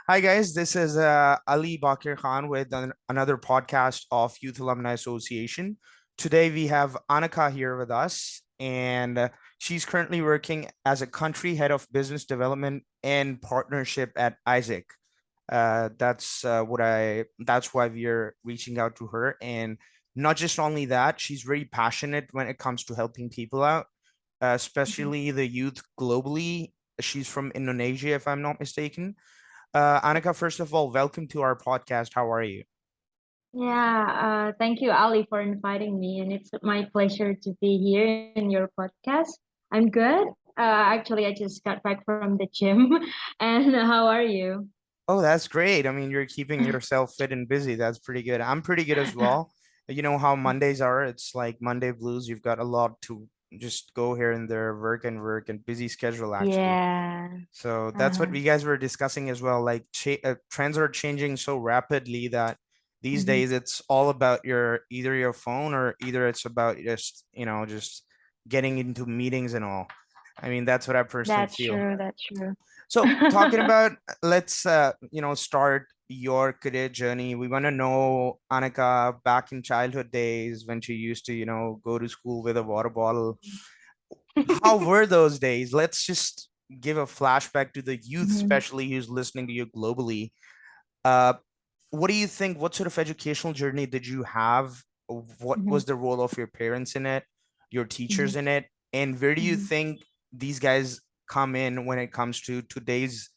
Hi guys, this is Ali Bakir Khan with another podcast of Youth Alumni Association. Today we have Anneke here with us, and she's currently working as a country head of business development and partnership at Aisec. That's why we're reaching out to her, and not just only that, she's very passionate when it comes to helping people out, Mhm. especially the youth globally. She's from Indonesia, if I'm not mistaken. Annika, first of all, welcome to our podcast. How are you? Thank you, Ali, for inviting me, and it's my pleasure to be here in your podcast. I'm good. Actually, I just got back from the gym, and how are you? Oh, that's great. I mean, you're keeping yourself fit and busy. That's pretty good. I'm pretty good as well. You know how Mondays are. It's like Monday blues. You've got a lot to just go here and there, work and busy schedule actually. Yeah. So that's what Uh-huh. we guys were discussing as well. Like trends are changing so rapidly that these Mhm. days it's all about your either your phone or either it's about just just getting into meetings and all. I mean, that's what I personally That's feel. true. That's true. So talking about, let's start your career journey. We want to know, Annika, back in childhood days when she used to go to school with a water bottle. How were those days? Let's just give a flashback to the youth, Mhm. especially who's listening to you globally. Uh, what do you think? What sort of educational journey did you have? What Mhm. was the role of your parents in it, your Mhm. teachers in it, and where do you Mhm. think these guys come in when it comes to today's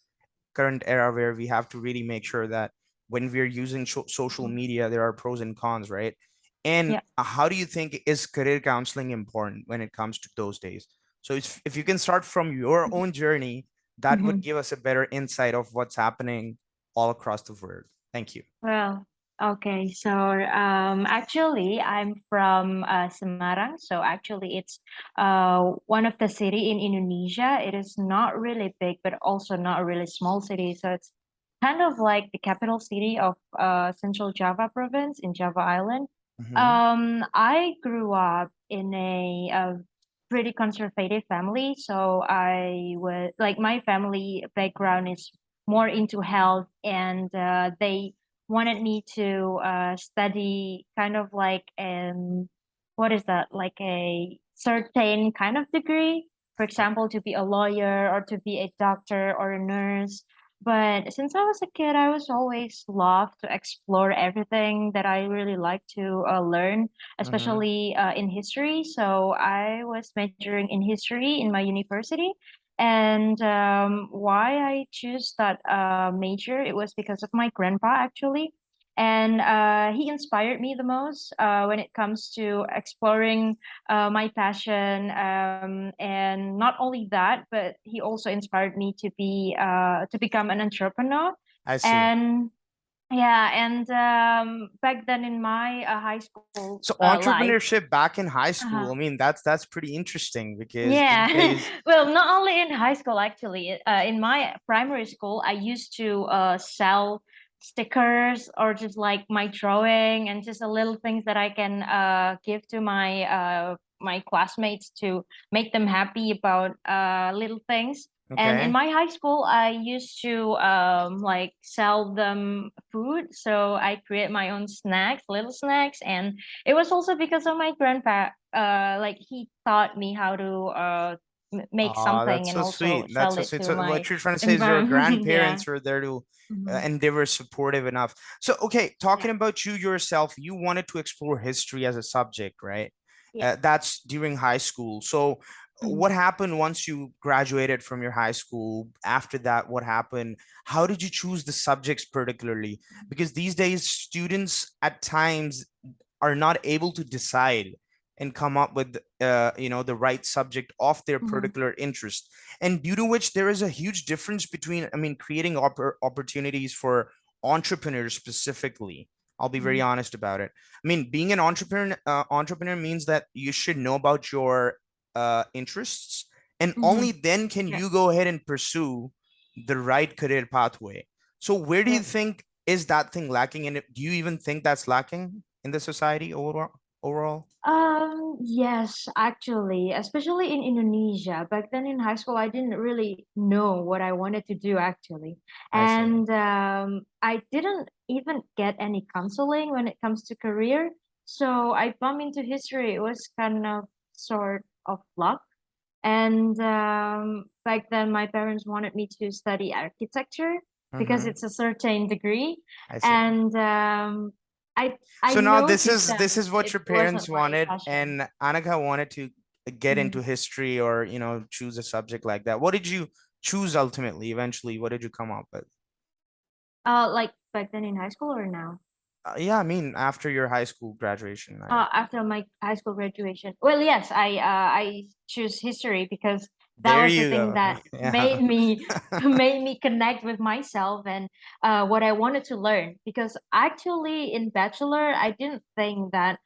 current era, where we have to really make sure that when we're using social media, there are pros and cons, right? And Yeah. how do you think is career counseling important when it comes to those days? So if you can start from your own journey, that would Mhm. give us a better insight of what's happening all across the world. Thank you. Well, okay. So, actually, I'm from Semarang. So, actually, it's one of the city in Indonesia. It is not really big, but also not a really small city. So, it's kind of like the capital city of Central Java province in Java Island. Hmm. I grew up in a pretty conservative family. So, I was like my family background is more into health, and they wanted me to study kind of like what is that, like a certain kind of degree, for example, to be a lawyer or to be a doctor or a nurse. But since I was a kid, I was always loved to explore everything that I really like to learn, Hmm. especially in history. So I was majoring in history in my university. And why I choose that major, it was because of my grandpa actually. And he inspired me the most when it comes to exploring my passion. And not only that, but he also inspired me to become an entrepreneur. I see. And yeah, and back then in my high school So life, entrepreneurship back in high uh school, I mean, that's pretty interesting because these yeah. days. Well, not only in high school, actually. In my primary school, I used to sell stickers or just like my drawing and just a little things that I can give to my classmates to make them happy about little things. And in Okay. my high school, I used to like sell them food. So I create my own snacks, little snacks, and it was also because of my grandpa. Like he taught me how to make Ah, something that's and so also sweet. That's sell so it sweet. to So my what you're trying to say is your environment. Yeah. grandparents were there to, Hmm. and they were supportive enough. So, okay, Yeah. talking about you yourself, you wanted to explore history as a subject, right? Yeah. That's during high school. So, Hmm. what happened once you graduated from your high school? After that, what happened? How did you choose the subjects particularly? Because these days, students at times are not able to decide and come up with the right subject of their Hmm. particular interest, and due to which there is a huge difference between, I mean, creating opportunities for entrepreneurs specifically. I'll be very Hmm. honest about it. I mean, being an entrepreneur means that you should know about your interests, and Hmm. only then can Yeah. you go ahead and pursue the right career pathway. So where do you Yeah. think is that thing lacking, and do you even think that's lacking in the society overall? overall? Yes, actually, especially in Indonesia. Back then in high school, I didn't really know what I wanted to do actually. I see. And I didn't even get any counseling when it comes to career. So I bumped into history. It was kind of sort of luck. And back then, my parents wanted me to study architecture because Mm-hmm. it's a certain degree. I see. And I So now noticed that this is what it your wasn't parents my wanted, passion. and Annika wanted to get Mhm. into history or choose a subject like that. What did you choose ultimately? Eventually, what did you come up with? Like back then in high school or now? Yeah, I mean after your high school graduation. After my high school graduation. Well, yes, I choose history because that There was the you thing go. that Yeah. made me made me connect with myself and what I wanted to learn. Because actually, in bachelor, I didn't think that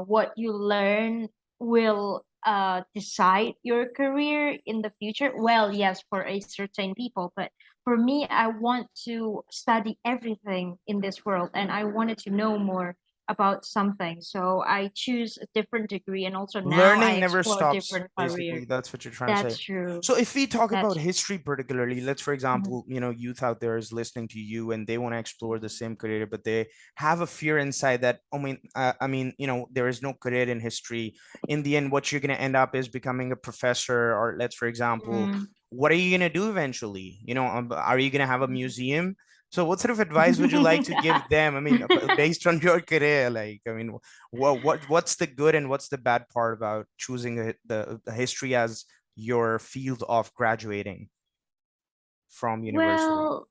what you learn will decide your career in the future. Well, yes, for a certain people, but for me, I want to study everything in this world, and I wanted to know more about something. So I choose a different degree, and also now I Learning never explore stops, different career. basically. That's what you're trying to say. That's true. So if we talk about That's history particularly, let's for Mhm. example, youth out there is listening to you and they want to explore the same career, but they have a fear inside that, I mean, there is no career in history. In the end, what you're going to end up is becoming a professor, or let's for example, Mm. what are you going to do eventually? Are you going to have a museum? So what sort of advice would you like to give them? I mean, based on your career, like, I mean, what's the good and what's the bad part about choosing the history as your field of graduating from university? Well,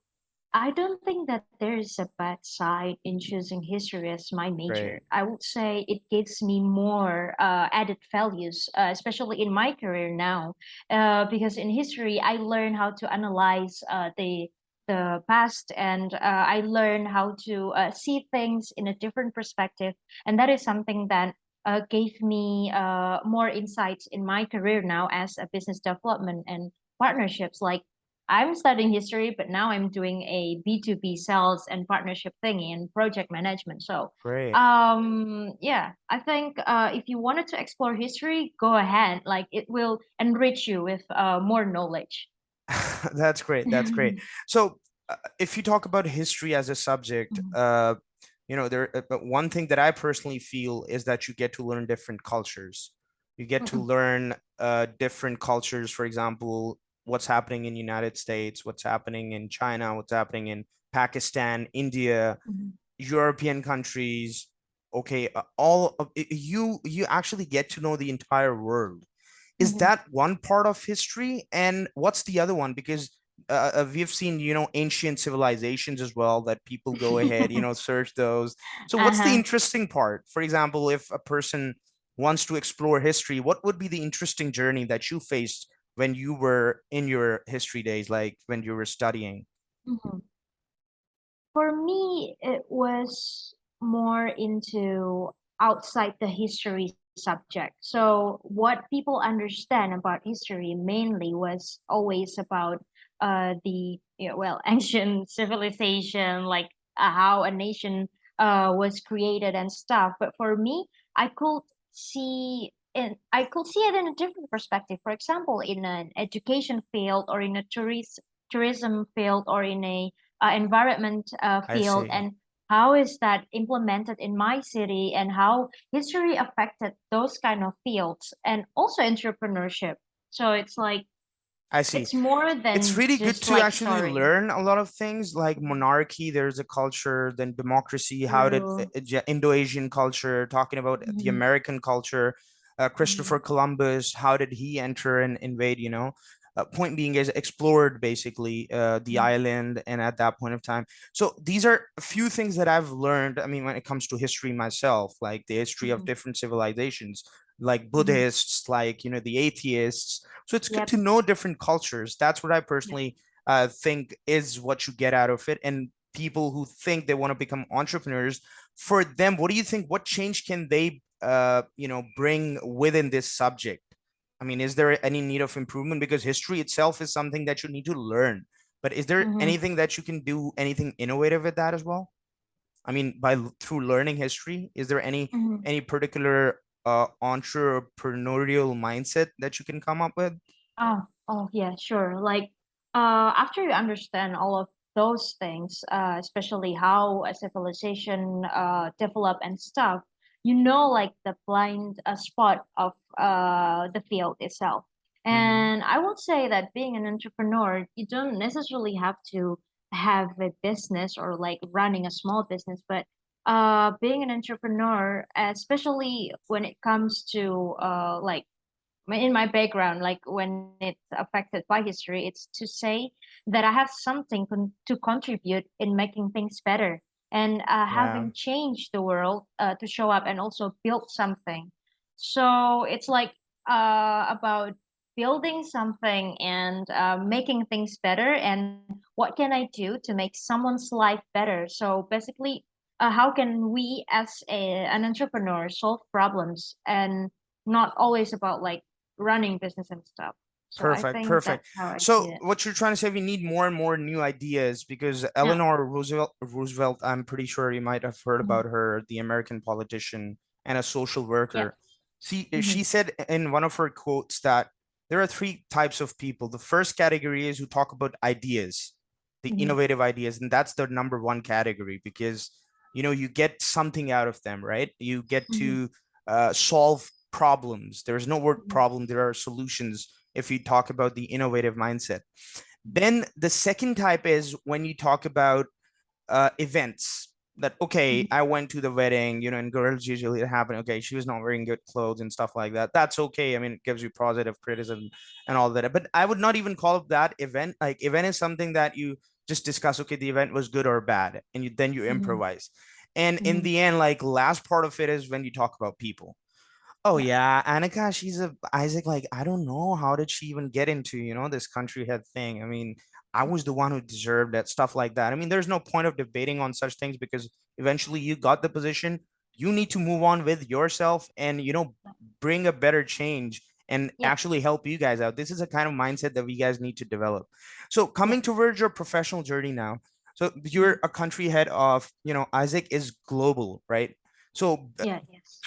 I don't think that there is a bad side in choosing history as my major. Great. I would say it gives me more added values, especially in my career now, because in history I learn how to analyze the past, and I learn how to see things in a different perspective, and that is something that gave me more insights in my career now as a business development and partnerships. Like I'm studying history, but now I'm doing a B2B sales and partnership thingy and project management. So, Great. yeah, I think if you wanted to explore history, go ahead. Like it will enrich you with more knowledge. That's great. That's great. So, if you talk about history as a subject, Mhm, but one thing that I personally feel is that you get to learn different cultures. You get to mhm, learn different cultures. For example, what's happening in United States, what's happening in China, what's happening in Pakistan, India, mhm, European countries. Okay, all of you actually get to know the entire world. Is mhm. that one part of history, and what's the other one? Because we've seen ancient civilizations as well, that people go ahead search those. So what's the Uh-huh. interesting part? For example, if a person wants to explore history, what would be the interesting journey that you faced when you were in your history days, like when you were studying? Mhm. For me, it was more into outside the history subject. So, what people understand about history mainly was always about ancient civilization, like how a nation was created and stuff. But for me, I could see it in a different perspective. For example, in an education field, or in a tourism field, or in a environment I field, see. and how is that implemented in my city, and how history affected those kind of fields, and also entrepreneurship. So it's like I see. it's more It's than really good just to like actually story. learn a lot of things like Mhm. monarchy. There's a culture, then democracy. How did True. Indo-Asian culture, talking about the Mhm, American culture, mhm, Christopher Columbus, how did he enter and invade? Point being is explored basically the mhm, island, and at that point of time. So these are a few things that I've learned. I mean, when it comes to history myself, like the history of mhm, different civilizations, like mhm. Buddhists, like the atheists. So it's good Yep. to know different cultures. That's what I Yep. personally think is what you get out of it. And people who think they want to become entrepreneurs, for them, what do you think? What change can they, bring within this subject? I mean, is there any need of improvement? Because history itself is something that you need to learn. But is there Mhm. anything that you can do, anything innovative with that as well? I mean, through learning history, is there Mhm. any particular entrepreneurial mindset that you can come up with? Oh, yeah, sure. Like, after you understand all of those things, especially how a civilization develop and stuff, you know, like the blind spot of the field itself. Mm-hmm. And I would say that being an entrepreneur, you don't necessarily have to have a business or like running a small business, but being an entrepreneur, especially when it comes to like in my background, like when it's affected by history, it's to say that I have something to contribute in making things better and Yeah, having changed the world to show up and also build something. So it's like about building something and making things better. And what can I do to make someone's life better? So basically, how can we as an entrepreneur solve problems and not always about like running business and stuff. So I perfect, think perfect. that's how I see So it. what you're trying to say, we need more and more new ideas because Yeah. Roosevelt, I'm pretty sure you might have heard Mhm. about her, the American politician and a social Yeah. worker. She Hmm. said in one of her quotes that there are three types of people. The first category is who talk about ideas, the Hmm. innovative ideas, and that's the number one category because you get something out of them, right? You get Hmm. to solve problems. There's no word problem, there are solutions if you talk about the innovative mindset. Then the second type is when you talk about events that, okay, Hmm. I went to the wedding, and girls usually happen, okay, she was not wearing good clothes and stuff like that. That's okay. I mean, it gives you positive criticism and all that. But I would not even call it that event. Like event is something that you just discuss, okay, the event was good or bad, and then you Hmm. improvise. And in Hmm. the end, like last part of it is when you talk about people. Oh Yeah. yeah, Anneke, she's a Isaac. Like, I don't know how did she even get into, this country head thing. I mean, I was the one who deserved that, stuff like that. I mean, there's no point of debating on such things because eventually you got the position. You need to move on with yourself and bring a better change and Yeah. actually help you guys out. This is a kind of mindset that we guys need to develop. So Yeah. coming towards your professional journey now. So Hmm. you're a country head of, Isaac is global, right? So Yeah. Yes.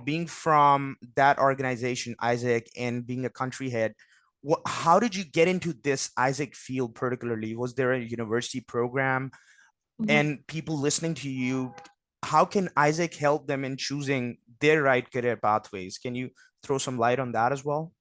being from that organization, Isaac, and being a country head, how did you get into this Isaac field particularly? Was there a university program? Hmm. And people listening to you, how can Isaac help them in choosing their right career pathways? Can you throw some light on that as well?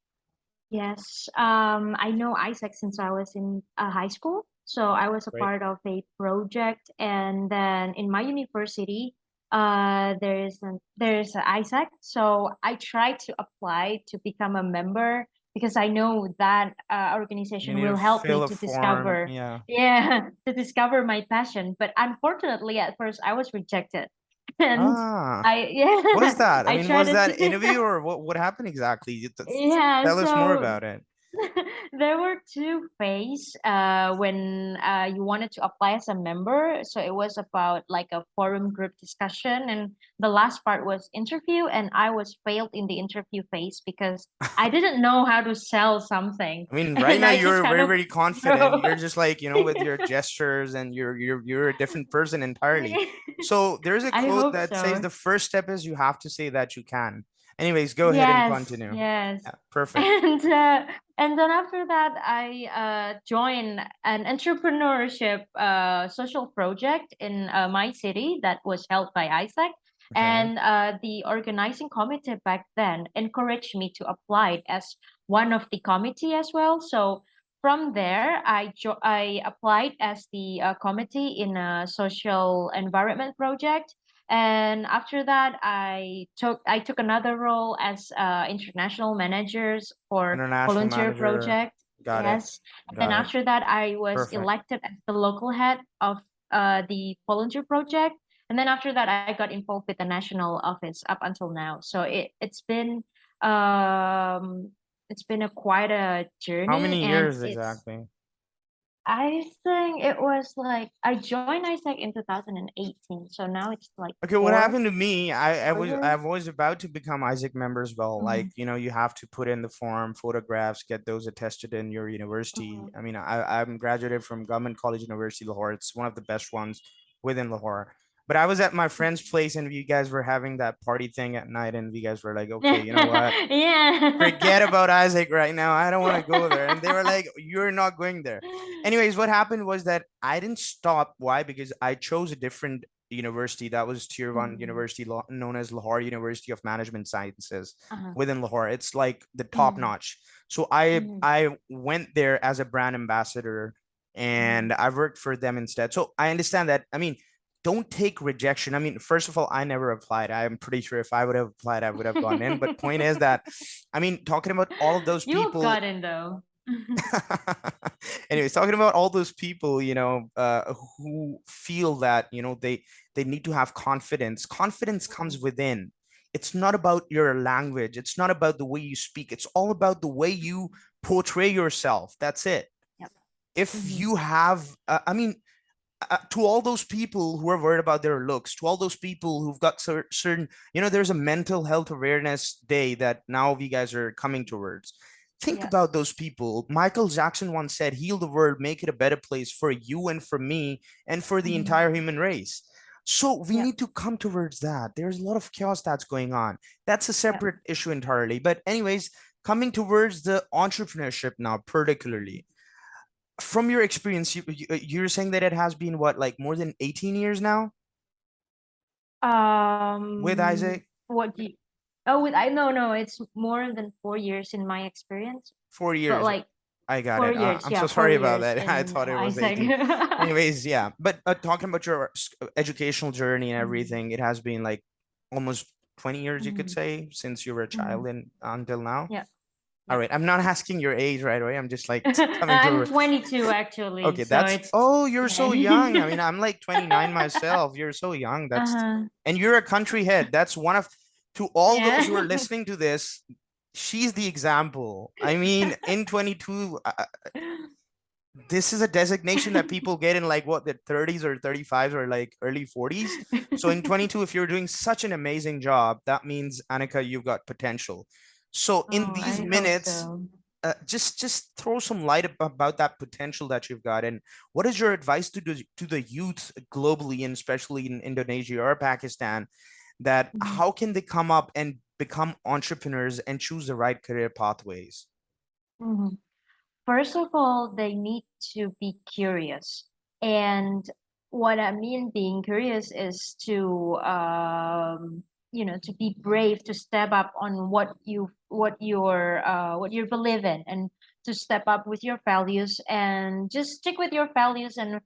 Yes. I know Isaac since I was in high school. So I was a Right. part of a project, and then in my university, there's a Isaac. So I tried to apply to become a member because I know that You organization need to will help me fill a to form. discover, Yeah. yeah, to discover my passion. But unfortunately, at first, I was rejected, and Ah, I what is yeah, that? I I mean, tried was to. that interview or what happened exactly? Yeah, Tell us more so about it. there were two phases when you wanted to apply as a member. So it was about like a forum group discussion, and the last part was interview. And I was failed in the interview phase because I didn't know how to sell something, I mean, right and now I just you're kind very, of very confident. bro. You're just like, with your gestures and you're a different person entirely. So there's a I quote hope that says so. the first step is you have to say that you can. Anyways, go ahead and Yes, continue. yes. Yeah, perfect. And then after that, I joined an entrepreneurship social project in my city that was held by Isaac. Okay. And the organizing committee back then encouraged me to apply as one of the committee as well. So from there, I applied as the committee in a social environment project, and after that I took another role as international managers for International volunteer manager. project. Got it. Yes. And then Got it. after that I was Perfect. elected as the local head of the volunteer project. And then after that I got involved with the national office up until now. So um it's been a quite a How journey, many and years it's exactly? I think it was like I joined ISEC in 2018, so now it's like Okay, what four happened to me? I four was I years. was about to become Isaac member as well. Like, Mhm. you have to put in the form, photographs, get those attested in your university. Mhm. I mean, I'm graduated from Government College University Lahore. It's one of the best ones within Lahore. But I was at my friend's place and you guys were having that party thing at night, and you guys were like, okay, you know what? Forget Yeah. about Aisec right now. I don't want to go there. And they were like, you're not going there. Anyways, what happened was that I didn't stop. Why? Because I chose a different university. That was tier one Mhm. university known as Lahore University of Management Sciences Uh-huh. within Lahore. It's like the top Mhm. notch. So I Mhm. I went there as a brand ambassador, and Mhm. I worked for them instead. So I understand that. I mean, don't take rejection. I mean, first of all, I never applied. I'm pretty sure if I would have applied, I would have gone in. But point is that, I mean, talking about all of those You have people. gotten though. Anyways, talking about all those people, who feel that, they need to have confidence. Confidence comes Mhm. within. It's not about your language. It's not about the way you speak. It's all about the way you portray yourself. That's it. Yep. If Mhm. you have, I mean, to all those people who are worried about their looks, to all those people who've got certain, there's a mental health awareness day that now you guys are coming towards. Think about Yes. those people. Michael Jackson once said, heal the world, make it a better place for you and for me and for the Mhm. entire human race. So we Yep. need to come towards that. There's a lot of chaos that's going on. That's a Yep. separate issue entirely. But, anyways, coming towards the entrepreneurship now, particularly from your experience, you're saying that it has been what, like more than 18 years now with Aisec? What do you, oh, with I no, no, it's more than 4 years in my experience, Four but years. like I got four it. years, I'm yeah, so four sorry about years that. I in thought it was Isaac. 18. Anyways, yeah. But talking about your educational journey and Mhm. everything, it has been like almost 20 years, you could Mhm. say, since you were a child Mhm. and until now. Yeah, All yeah. right. I'm not asking your age right away. I'm just like coming I'm to. 22 actually, Okay, so that's, it's oh, you're yeah. so young. I mean, I'm like 29 myself. You're so young. Uh-huh. And you're a country head. That's one of, to all those who are Yeah. listening to this, she's the example. I mean, in 22, this is a designation that people get in like what, the 30s or 35s or like early 40s. So in 22, if you're doing such an amazing job, that means, Annika, you've got potential. So in Oh, these I hope minutes, so. just throw some light about that potential that you've got, and what is your advice to the youth globally, and especially in Indonesia or Pakistan, that Mhm. how can they come up and become entrepreneurs and choose the right career pathways? Mhm. First of all, they need to be curious. And what I mean being curious is to to be brave to step up on what you believe in, and to step up with your values and just stick with your values, and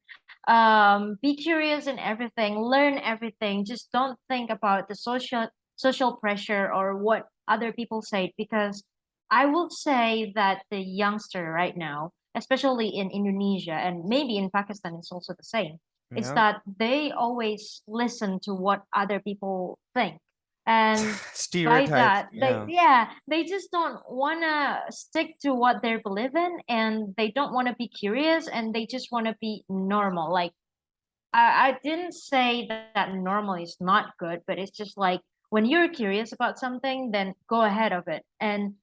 be curious in everything, learn everything. Just don't think about the social pressure or what other people say, because I will say that the youngster right now, especially in Indonesia and maybe in Pakistan, is also the same. Is Yeah. that they always listen to what other people think. And by Stereotypes. that, Yeah. they just don't wanna stick to what they believe in, and they don't wanna be curious, and they just wanna be normal. Like I didn't say that normal is not good, but it's just like when you're curious about something, then go ahead of it. And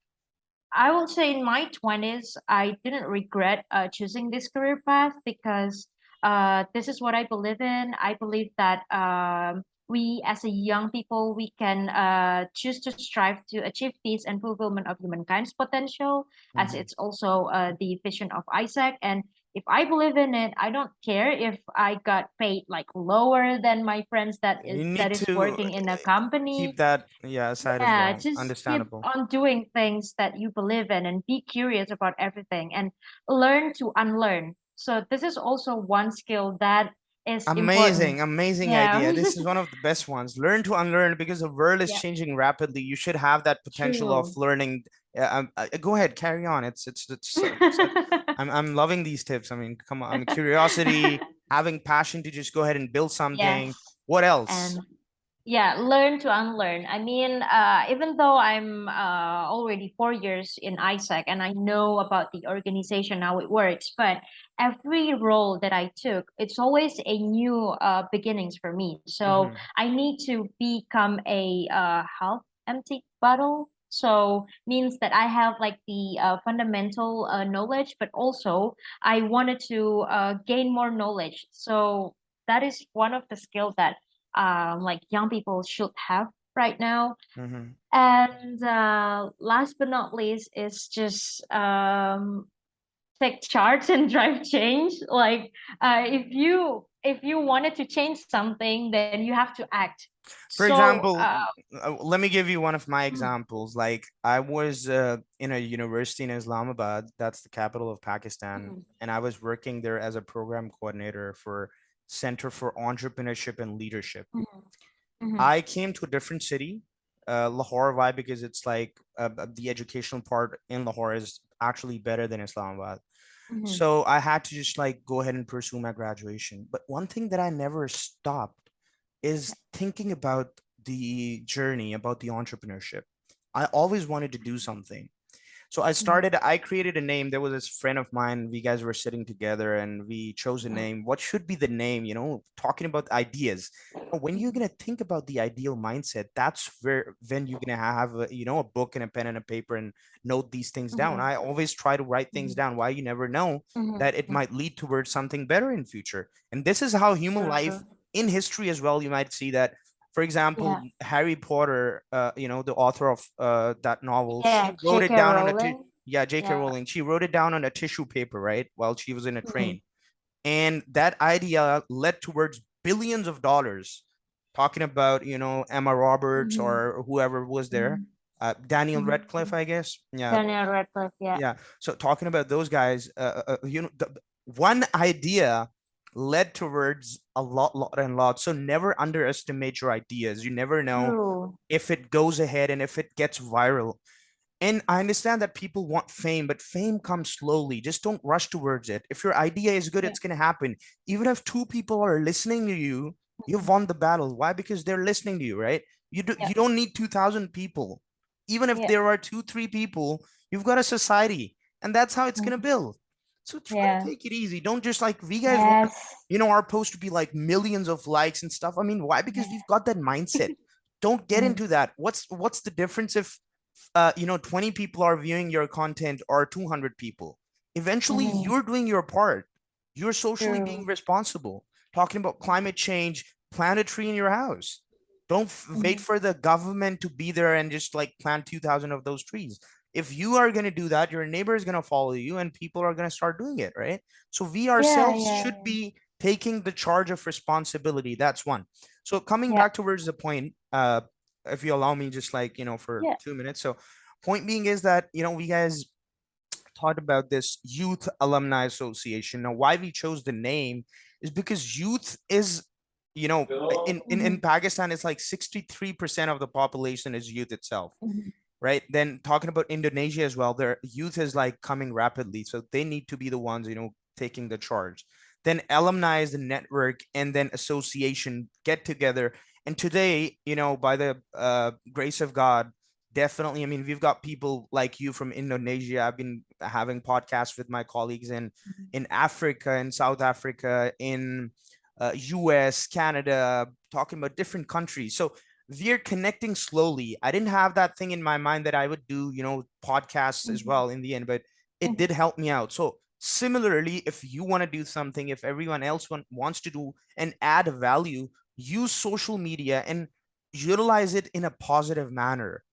I will say in my 20s, I didn't regret choosing this career path, because this is what I believe in. I believe that we, as a young people, we can choose to strive to achieve peace and fulfillment of humankind's potential, as Mhm. it's also the vision of Isaac. And if I believe in it, I don't care if I got paid like lower than my friends You that need is to working in a company. keep that, yeah, aside as Yeah, well. just keep Understandable. on doing things that you believe in, and be curious about everything, and learn to unlearn. So this is also one skill that is important. Amazing, amazing idea. Yeah. This is one of the best ones. Learn to unlearn, because the world is Yeah, changing rapidly. You should have that potential of true. learning. Go ahead, carry on. I'm loving these tips. I mean, come on. I mean, curiosity, having passion to just go ahead and build something. Yes. What else? And yeah, learn to unlearn. I mean, even though I'm already 4 years in Isaac and I know about the organization, how it works, but every role that I took, it's always a new beginnings for me. So Hmm. I need to become a half empty bottle. So means that I have like the fundamental knowledge, but also I wanted to gain more knowledge. So that is one of the skills that like young people should have right now. Mhm. And last but not least is just take charge and drive change. Like if you wanted to change something, then you have to act. For So example, let me give you one of my mm, examples. Like I was in a university in Islamabad, that's the capital of Pakistan, mm, and I was working there as a program coordinator for Center for Entrepreneurship and Leadership. mm, mm, I came to a different city, Lahore. Why? Because it's like the educational part in Lahore is actually better than Islamabad. mm, So I had to just like go ahead and pursue my graduation. But one thing that I never stopped is thinking about the journey, about the entrepreneurship. I always wanted to do something. So mm, I created a name. There was this friend of mine. We guys were sitting together and we chose a mm, name. What should be the name? Talking about ideas. When you're mm, gonna think about the ideal mindset, that's where when you're gonna have a book and a pen and a paper and note these things down. mm, I always try to write things mm, down. Why? You never know mm, that it mm. might lead towards something better in future. And this is how human True, life true. in history as well. You might see that, for example, Yeah, Harry Potter, the author of that novel, yeah. she wrote it J.K. down on Rowling. yeah, J.K. Yeah. Rowling. She wrote it down on a tissue paper, right, while she was in a Mm, train. And that idea led towards billions of dollars. Talking about, Emma Roberts mm, or whoever was there, mm, Daniel mm, Radcliffe, mm. I guess. Yeah, Daniel Radcliffe. Yeah. yeah. So talking about those guys, one idea led towards a lot and lot. So never underestimate your ideas. You never know True. if it goes ahead and if it gets viral. And I understand that people want fame, but fame comes slowly. Just don't rush towards it. If your idea is good, Yeah. it's going to happen. Even if two people are listening to you, you've won the battle. Why? Because they're listening to you, right? Yeah. You don't need 2,000 people. Even if Yeah. there are two, three people, you've got a society, and that's how it's going to Mm, build. So try to yeah. take it easy. Don't just like we guys want, Yes. our post to be like millions of likes and stuff. I mean, why? Because we've got that mindset. Don't get Mm, into that. What's the difference if 20 people are viewing your content or 200 people? Eventually mm, you're doing your part. You're socially being true. responsible. Talking about climate change, plant a tree in your house. Don't wait Mm, for the government to be there and just like plant 2,000 of those trees. If you are going to do that, your neighbor is going to follow you and people are going to start doing it, right? So we yeah. ourselves Yeah. should be taking the charge of responsibility. That's one. So coming Yeah. back towards the point, if you allow me, just like, for Yeah. 2 minutes. So point being is that, we guys talked about this Youth Alumni Association. Now, why we chose the name is because youth is, in Mhm, Pakistan, it's like 63% of the population is youth itself, mhm, right? Then talking about Indonesia as well, their youth is like coming rapidly. So they need to be the ones, taking the charge. Then alumni is the network, and then association get together. And today, by the grace of God, definitely, I mean, we've got people like you from Indonesia. I've been having podcasts with my colleagues mhm. in Africa, in South Africa, in US, Canada, talking about different countries. So we're connecting slowly. I didn't have that thing in my mind that I would do, podcasts as Mhm, well in the end, but it mhm, did help me out. So similarly, if you want to do something, if everyone else wants to do and add value, use social media and utilize it in a positive manner.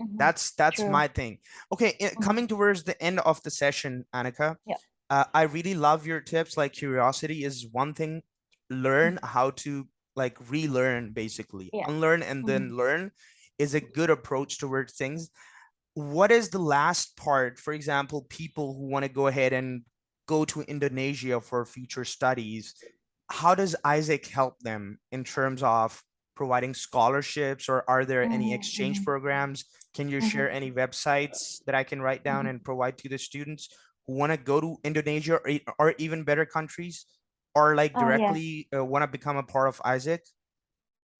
mhm. That's True. my thing. Okay, Mhm, coming towards the end of the session, Annika, yeah. I really love your tips. Like curiosity is one thing. Learn Mhm, how to like relearn, basically. yeah. Unlearn and Mhm, then learn is a good approach towards things. What is the last part? For example, people who want to go ahead and go to Indonesia for future studies, how does Isaac help them in terms of providing scholarships, or are there any mhm, exchange mhm, programs? Can you mhm, share any websites that I can write down mhm. and provide to the students who want to go to Indonesia, or even better countries, or like Oh yeah. directly want to become a part of Isaac?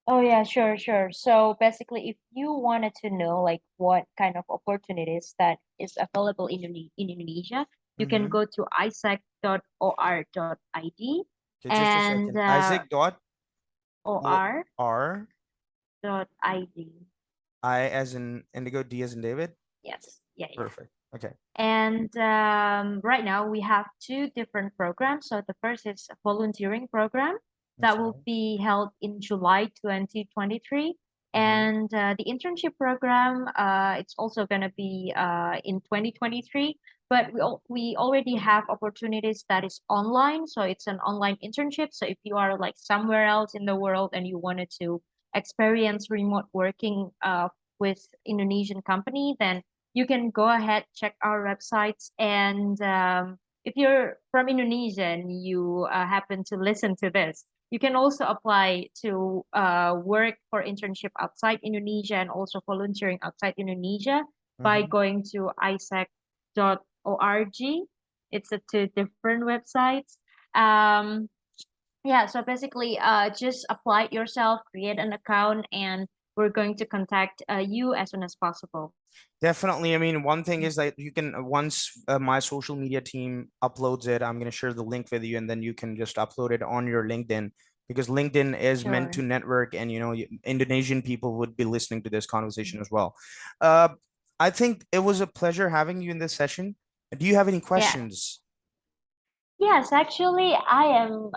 Oh yeah, sure, sure. So basically, if you wanted to know like what kind of opportunities that is available in Indonesia, you can Mm-hmm. go to isaac.or.id Okay, just a and second. Isaac dot O or.id. R I as in Indigo, D as in David. Yes. Yeah, yeah. Perfect. Okay. And right now we have two different programs. So the first is a volunteering program. that Okay. will be held in July 2023. Mhm. And the internship program, it's also going to be in 2023. But we already have opportunities that is online. So it's an online internship. So if you are like somewhere else in the world and you wanted to experience remote working with Indonesian company, then you can go ahead, check our websites. And if you're from Indonesia and you happen to listen to this, you can also apply to work for internship outside Indonesia and also volunteering outside Indonesia by Mhm. going to isec.org. It's a two different websites. Um, yeah, so basically, just apply it yourself, create an account, and we're going to contact you as soon as possible. Definitely. I mean, one thing is that you can, once my social media team uploads it, I'm going to share the link with you, and then you can just upload it on your LinkedIn, because LinkedIn is meant Sure. to network, and Indonesian people would be listening to this conversation as well. Uh, I think it was a pleasure having you in this session. Do you have any Yeah. questions? Yes, actually, I am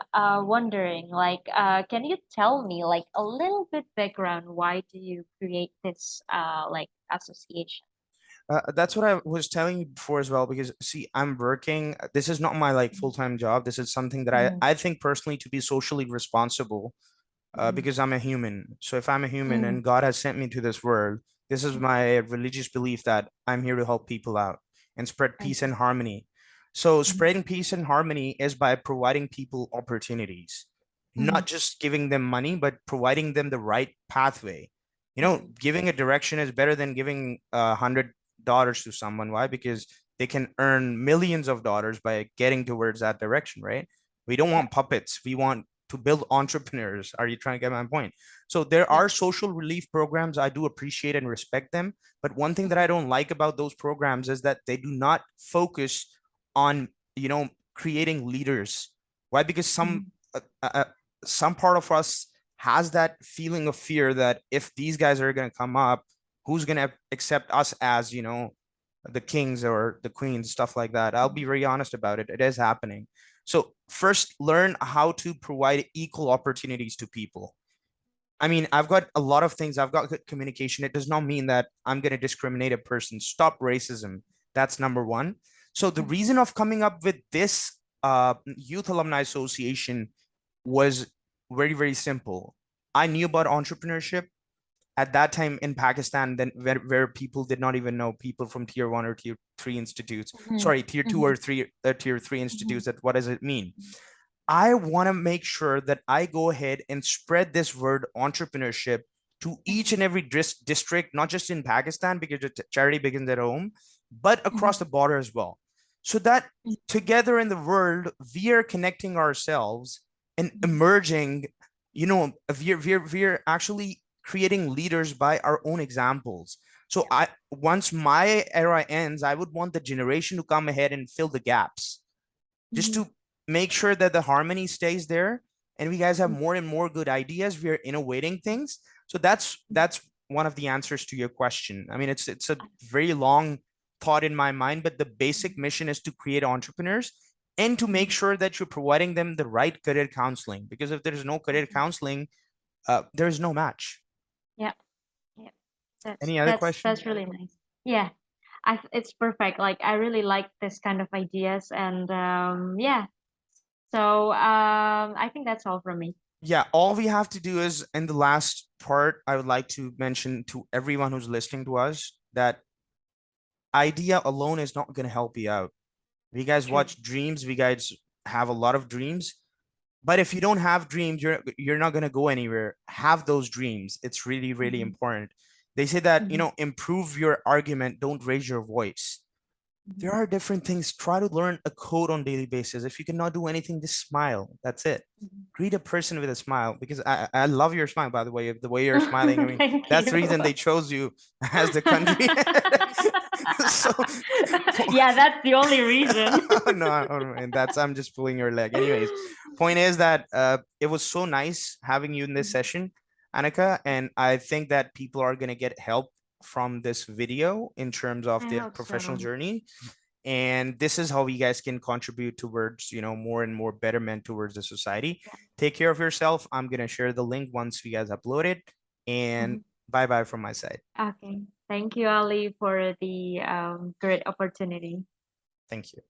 wondering, like, can you tell me, like, a little bit background? Why do you create this, like, association? That's what I was telling you before as well, because see, I'm working. This is not my like full-time job. This is something that I, Mm-hmm. I think personally to be socially responsible, Mm-hmm. because I'm a human. So if I'm a human Mm-hmm. and God has sent me to this world, this is my religious belief that I'm here to help people out and spread I peace see. and harmony. So Mm-hmm. spreading peace and harmony is by providing people opportunities, Mm-hmm. not just giving them money, but providing them the right pathway. Giving a direction is better than giving $100 to someone. Why? Because they can earn millions of dollars by getting towards that direction, right? We don't Yeah. want puppets. We want to build entrepreneurs. Are you trying to get my point? So there Yeah. are social relief programs. I do appreciate and respect them. But one thing that I don't like about those programs is that they do not focus on, creating leaders. Why? Because Mm-hmm. uh, uh, some part of us has that feeling of fear that if these guys are going to come up, who's going to accept us as, the kings or the queens, stuff like that. I'll be very honest about it. It is happening. So first, learn how to provide equal opportunities to people. I mean, I've got a lot of things. I've got good communication. It does not mean that I'm going to discriminate a person. Stop racism. That's number one. So the reason of coming up with this youth alumni association was very, very simple. I knew about entrepreneurship at that time in Pakistan, then where people did not even know people from tier one or tier three institutes. Mm-hmm. Sorry, tier two Mm-hmm. or tier three Mm-hmm. institutes. That what does it mean? I want to make sure that I go ahead and spread this word entrepreneurship to each and every district, not just in Pakistan, because charity begins at home, but Mm-hmm. across the border as well. So that together in the world, we are connecting ourselves and emerging, we're actually creating leaders by our own examples. So once my era ends, I would want the generation to come ahead and fill the gaps, just Mm-hmm. to make sure that the harmony stays there and we guys have more and more good ideas. We are innovating things. So that's one of the answers to your question. I mean, it's a very long thought in my mind, but the basic mission is to create entrepreneurs and to make sure that you're providing them the right career counseling, because if there's no career counseling, there's no match. Yeah. Yeah. That's Any other that's question? that's really nice. Yeah. It's perfect. Like I really like this kind of ideas and yeah. So I think that's all from me. Yeah, all we have to do is, in the last part, I would like to mention to everyone who's listening to us that idea alone is not going to help you out. We guys True. watch dreams. We guys have a lot of dreams, but if you don't have dreams, you're not going to go anywhere. Have those dreams. It's really, really Mm-hmm. important. They say that, Mm-hmm. improve your argument, don't raise your voice. There are different things. Try to learn a code on daily basis. If you cannot do anything, just smile. That's it. Greet a person with a smile, because I love your smile, by the way. The way you're smiling, I mean, Thank that's you. the reason they chose you as the country. So Yeah, that's the only reason. no, and that's, I'm just pulling your leg. Anyways, point is that it was so nice having you in this session, Annika, and I think that people are gonna get help from this video in terms of I their hope professional so. journey. And this is how you guys can contribute towards, more and more betterment towards the society. Take care of yourself. I'm going to share the link once you guys upload it. And bye bye from my side. Okay. Thank you, Ali, for the great opportunity. Thank you.